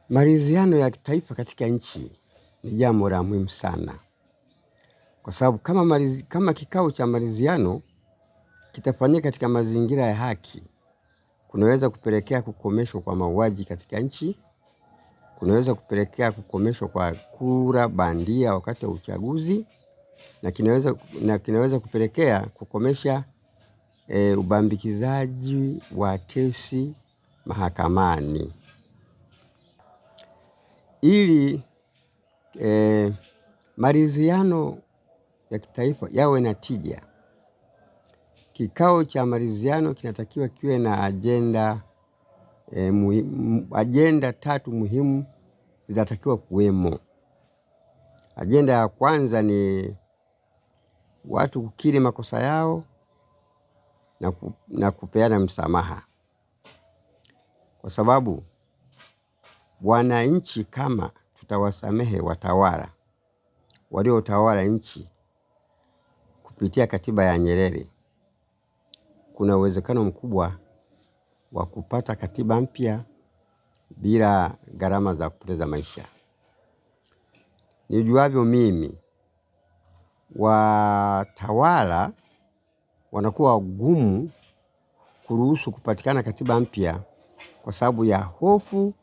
Maridhiano ya kitaifa katika nchi ni jambo la muhimu sana, kwa sababu kama kikao cha maridhiano kitafanyika katika mazingira ya haki, kunaweza kupelekea kukomeshwa kwa mauaji katika nchi, kunaweza kupelekea kukomeshwa kwa kura bandia wakati wa uchaguzi, na kinaweza kupelekea kukomesha ubambikizaji wa kesi mahakamani. Ili maridhiano ya kitaifa yawe na tija, kikao cha maridhiano kinatakiwa kiwe na ajenda 3 muhimu zinatakiwa kuwemo. Ajenda ya kwanza ni watu kukiri makosa yao na kupeana msamaha, kwa sababu wananchi kama tutawasamehe watawala waliotawala nchi kupitia katiba ya Nyerere, kuna uwezekano mkubwa wa kupata katiba mpya bila gharama za kupoteza maisha. Nijuavyo mimi, watawala wanakuwa wagumu kuruhusu kupatikana katiba mpya kwa sababu ya hofu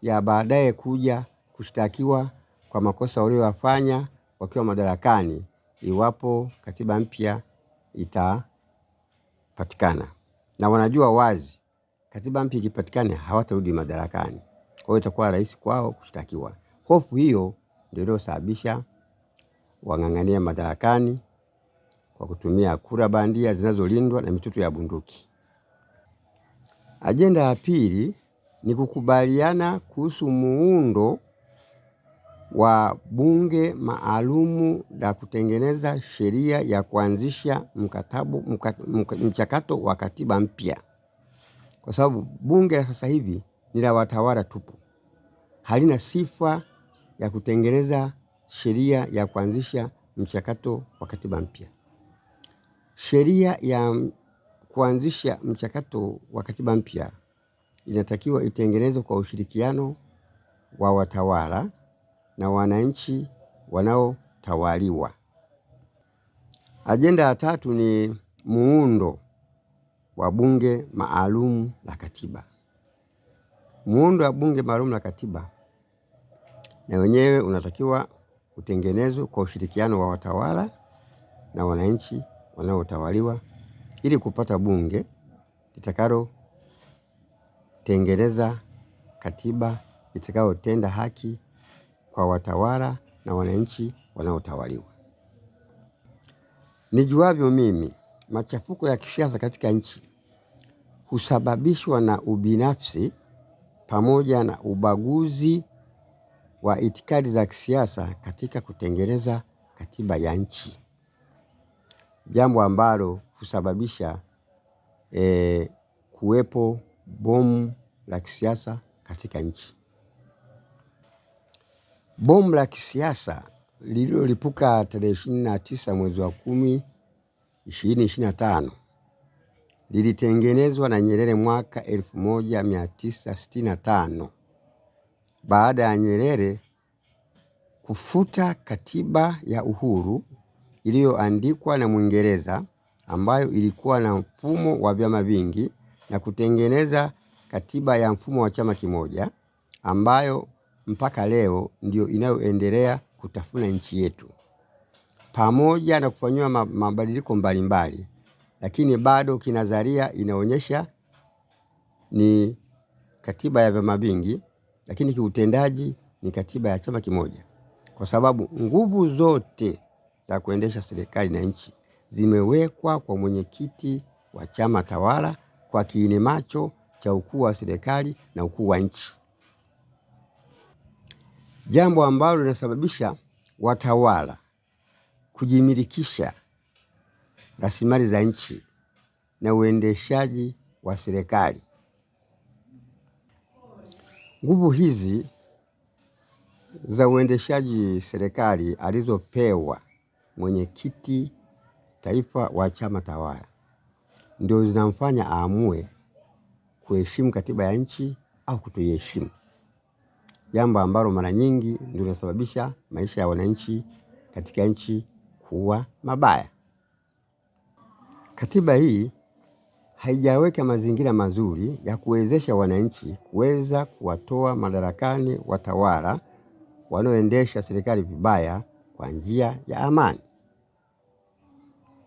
ya baadaye kuja kushtakiwa kwa makosa waliyofanya wakiwa madarakani iwapo katiba mpya itapatikana. Na wanajua wazi katiba mpya ikipatikana hawatarudi madarakani, kwa hiyo itakuwa rahisi kwao kushtakiwa. Hofu hiyo ndio iliyosababisha wang'ang'ania madarakani kwa kutumia kura bandia zinazolindwa na mitutu ya bunduki. Ajenda ya pili ni kukubaliana kuhusu muundo wa bunge maalumu la kutengeneza sheria ya kuanzisha mchakato wa katiba mpya, kwa sababu bunge la sasa hivi ni la watawala tupu, halina sifa ya kutengeneza sheria ya kuanzisha mchakato wa katiba mpya. Sheria ya kuanzisha mchakato wa katiba mpya inatakiwa itengenezwe kwa ushirikiano wa watawala na wananchi wanaotawaliwa. Ajenda ya 3 ni muundo wa bunge maalum la katiba. Muundo wa bunge maalum la katiba na wenyewe unatakiwa utengenezwe kwa ushirikiano wa watawala na wananchi wanaotawaliwa, ili kupata bunge litakalo tengeneza katiba itakayotenda haki kwa watawala na wananchi wanaotawaliwa. Nijuavyo mimi, machafuko ya kisiasa katika nchi husababishwa na ubinafsi pamoja na ubaguzi wa itikadi za kisiasa katika kutengeneza katiba ya nchi, jambo ambalo husababisha kuwepo bomu la kisiasa katika nchi. Bomu la kisiasa lililolipuka tarehe 29 mwezi wa 10 2025 lilitengenezwa na Nyerere mwaka 1965 baada ya Nyerere kufuta katiba ya uhuru iliyoandikwa na Mwingereza ambayo ilikuwa na mfumo wa vyama vingi na kutengeneza katiba ya mfumo wa chama kimoja ambayo mpaka leo ndio inayoendelea kutafuna nchi yetu, pamoja na kufanywa mabadiliko mbalimbali, lakini bado kinazaria inaonyesha ni katiba ya vyama vingi, lakini kiutendaji ni katiba ya chama kimoja, kwa sababu nguvu zote za kuendesha serikali na nchi zimewekwa kwa mwenyekiti wa chama tawala kwa kiini macho cha ukuu wa serikali na ukuu wa nchi, jambo ambalo linasababisha watawala kujimilikisha rasilimali za nchi na uendeshaji wa serikali. Nguvu hizi za uendeshaji serikali alizopewa mwenyekiti taifa wa chama tawala ndio zinamfanya aamue kuheshimu katiba ya nchi au kutoiheshimu. jambo ambalo mara nyingi ndio linasababisha maisha ya wananchi katika nchi kuwa mabaya. Katiba hii haijaweka mazingira mazuri ya kuwezesha wananchi kuweza kuwatoa madarakani watawala wanaoendesha serikali vibaya kwa njia ya amani.